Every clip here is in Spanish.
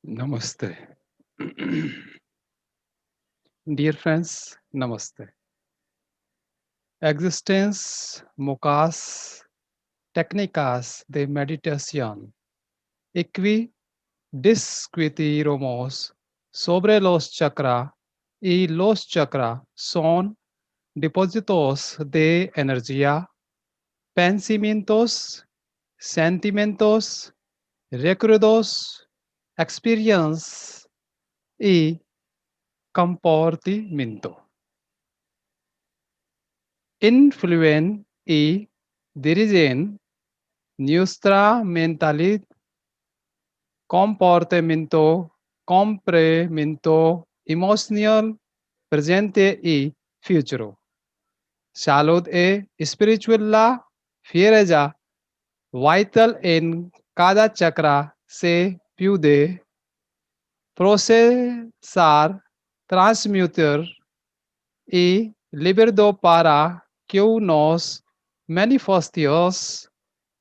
Namaste. Dear friends, Namaste. Existence Mukas Técnicas de Meditación. Equi discutiremos sobre los chakras y los chakras son depósitos de energía, pensamientos, sentimientos, recuerdos, experiencias y comportamiento. Influyen y dirigen nuestra mentalidad, comportamiento, complemento emocional, presente y futuro. Salud e espiritualidad fiereja vital en cada chakra se puede procesar, transmutar y liberado para que nos manifestemos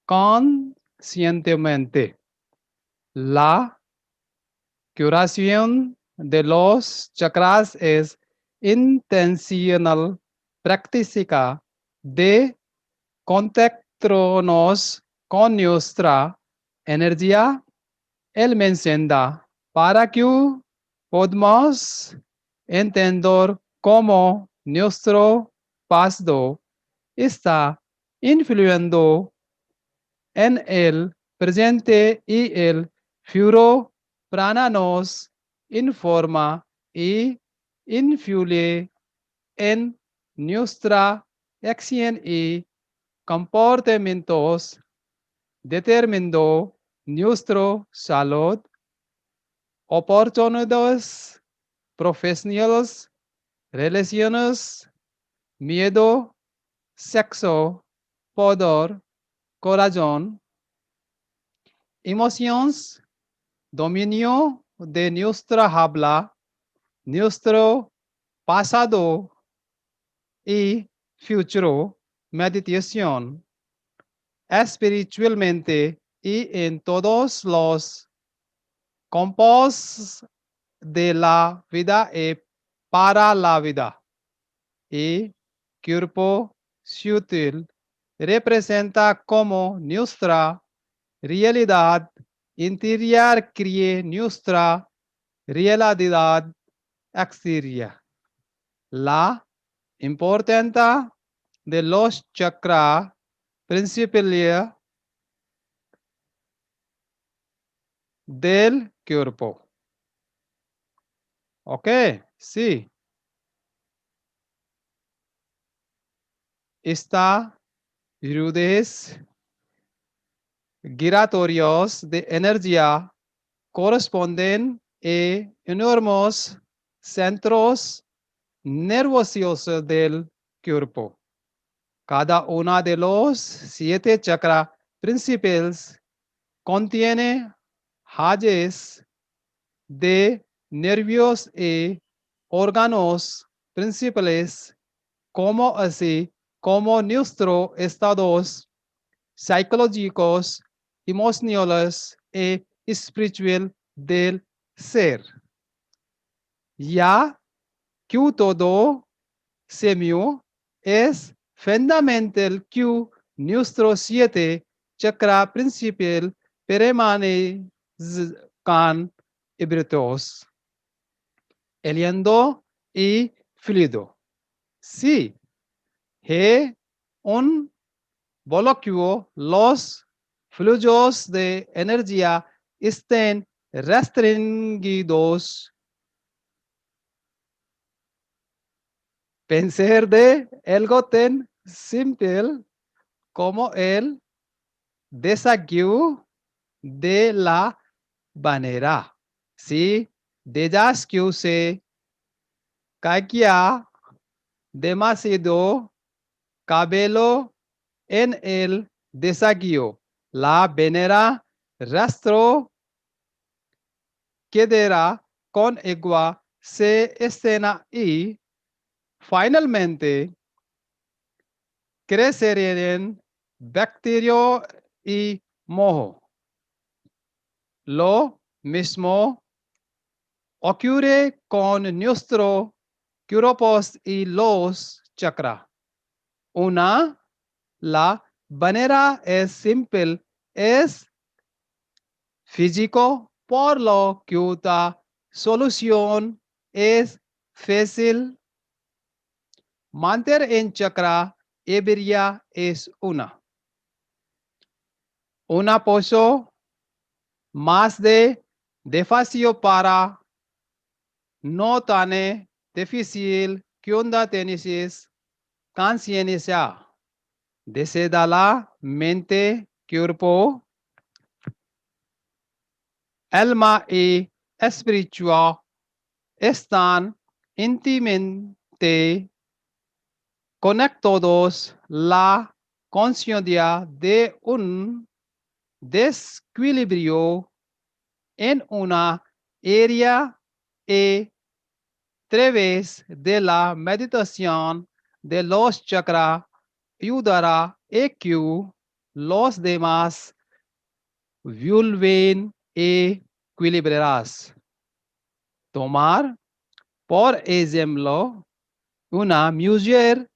conscientemente. La curación de los chakras es intencional práctica de contactarnos con nuestra energía almacenada para que podamos entender cómo nuestro pasado está influyendo en el presente y el futuro. Prana nos informa y influye en nuestra acción y comportamientos, determinando nuestra salud, oportunidades profesionales, relaciones, miedo, sexo, poder, corazón, emociones, dominio de nuestra habla, nuestro pasado y futuro, meditación, espiritualmente y en todos los campos de la vida y para la vida. Y cuerpo sutil representa como nuestra realidad interior crea nuestra realidad exterior. La importancia de los chakras principales del cuerpo. Ok, sí. Esta rudez giratorios de energía corresponden a enormes centros nerviosos del cuerpo. Cada uno de los 7 chakras principales contiene halles de nervios y órganos principales, como así como nuestros estados psicológicos, emocionales y espiritual del ser. Ya que todo semio es fundamental que nuestros 7 chakras principales permanezcan abiertos, eliendo y fluido. Si hay un bloqueo, los flujos de energía estén restringidos. Pensar de algo tan simple como el desagüe de la banera. Si dejas que se caiga demasiado cabello en el desagüe, la banera rastro quedará con agua, se escena y finalmente crecerían bacterias y moho. Lo mismo ocurre con nuestro cuerpos y los chakras. Una, la manera es simple, es físico, por lo que la solución es fácil. Mantener en chakra hebrea es una pozo más de desafío para no tan difícil que una tenis conciencia desde la mente, cuerpo, alma y espiritual están íntimamente conectados. La conciencia de un desequilibrio en una área a través de la meditación de los chakras ayudará a que los demás vuelvan equilibrados. Tomar, por ejemplo, una mujer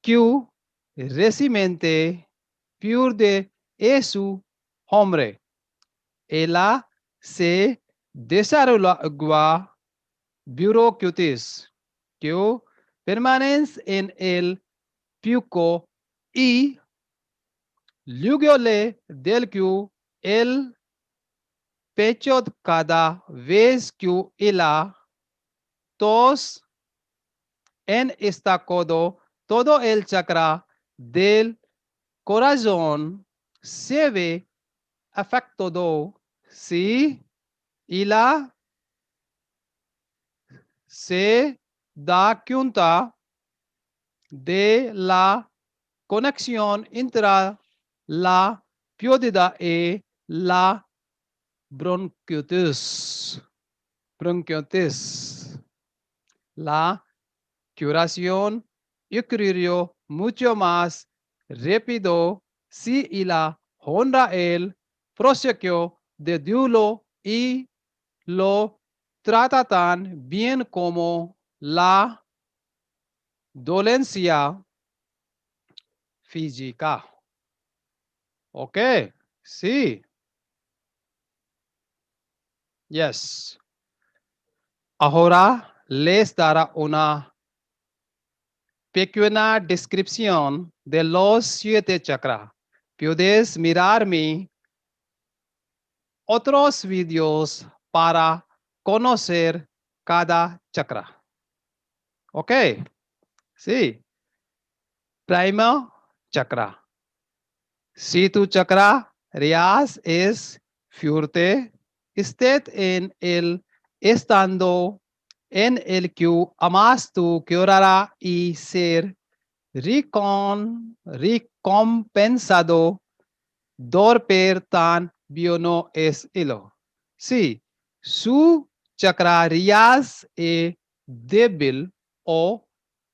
que recientemente pierde a su hombre. Ella se desarrolla buroquitis que permanece en el pico y luego del que el pecho cada vez que ella tos en estacado todo el chakra del corazón se ve afectado si ella se da cuenta de la conexión entre la pérdida y la bronquitis. La curación ocurrió mucho más rápido si ella honra el proceso de duelo y lo trata tan bien como la dolencia física. Ok, sí, yes. Ahora les dará una pequeña descripción de los 7 chakras. Puedes mirarme otros videos para conocer cada chakra. Ok, sí. Primer chakra. Si tu chakra Rias es fuerte, esté en el estando en el que amas tu curará y ser recompensado dormir tan bien es hilo. Sí, su chakra Rias es débil o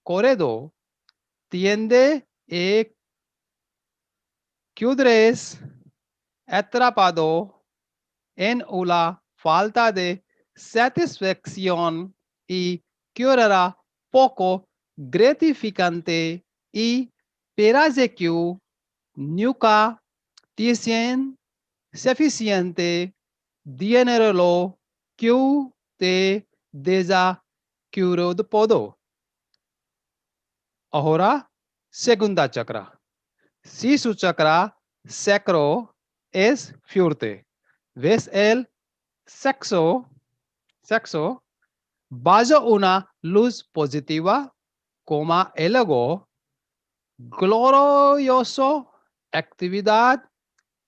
corredor tiende a quedarse atrapado en una falta de satisfacción y que era poco gratificante y parece que nunca tienen suficiente dinero que te desacuerdo. Ahora, segunda chakra. Si su chakra sacro es fuerte, ves el sexo, bajo una luz positiva, como el ego, glorioso, actividad,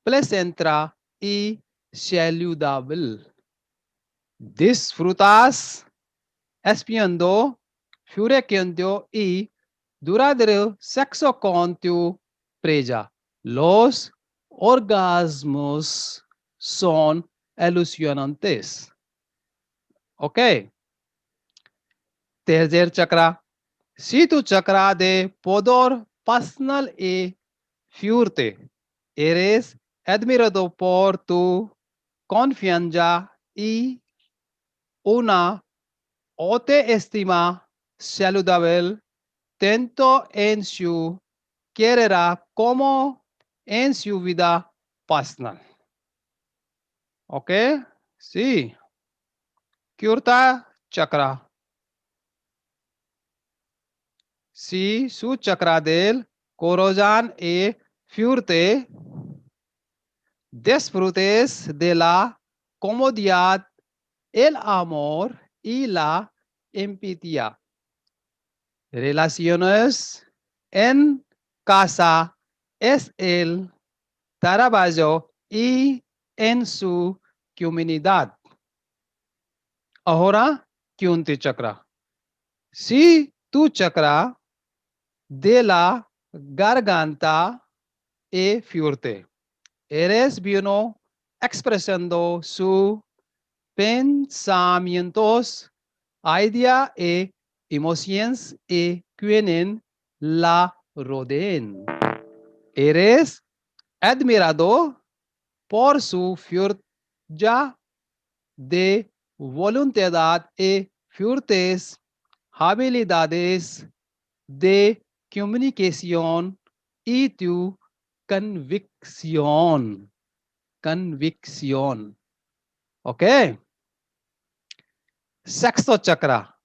placentera y saludable. Disfrutas espiando, floreciendo y duradero sexo con tu presa. Los orgasmos son ilusionantes. Ok. Tercer chakra. Si tu chakra de poder personal y fuerte, eres admirado por tu confianza y una autoestima saludable tanto en su carrera como en su vida personal. ¿Ok? Sí. Kyurta chakra. Si su chakra del corazón e fuerte, disfrutes de la comodidad, el amor y la empatía. Relaciones en casa es el trabajo y en su comunidad. Ahora, Kyunti chakra. Si tu chakra de la garganta es fuerte, eres bueno expresando sus pensamientos, ideas e emociones y quienes la rodean. Eres admirado por su fuerza de voluntad y fuertes habilidades de comunicación y tu convicción. Convicción. ¿Ok? Sexto chakra.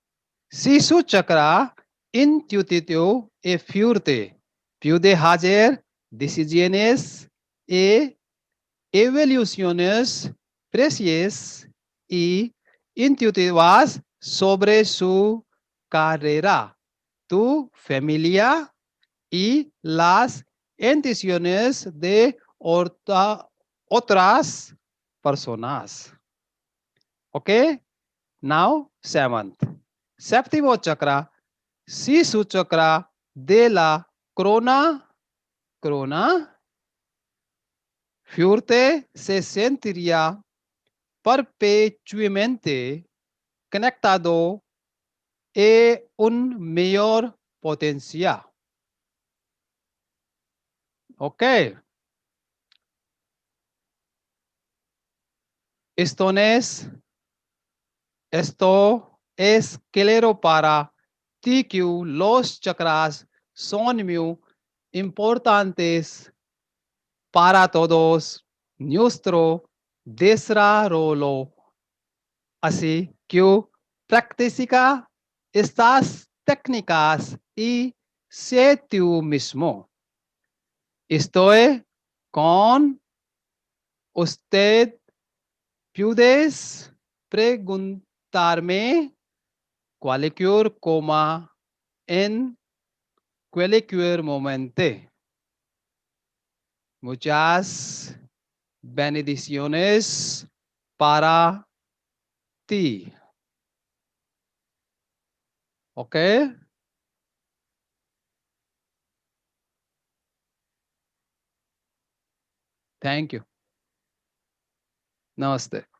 Si su chakra intuitivo y fuerte, puede hacer decisiones y evaluaciones precisas y intuitivas sobre su carrera, tu familia y las intenciones de otras personas. ¿Ok? Now, seventh. Séptimo chakra, si su chakra de la corona, fuerte se sentiría perpetuamente conectado a un mayor potencial. Ok. Esto es claro para ti que los chakras son muy importantes para todos nuestro desarrollo. Así que practica estas técnicas y sé tú mismo. Estoy con usted. ¿Puedes preguntarme cualquier coma en cualquier momento? Muchas bendiciones para ti. ¿Ok? Thank you. Namaste.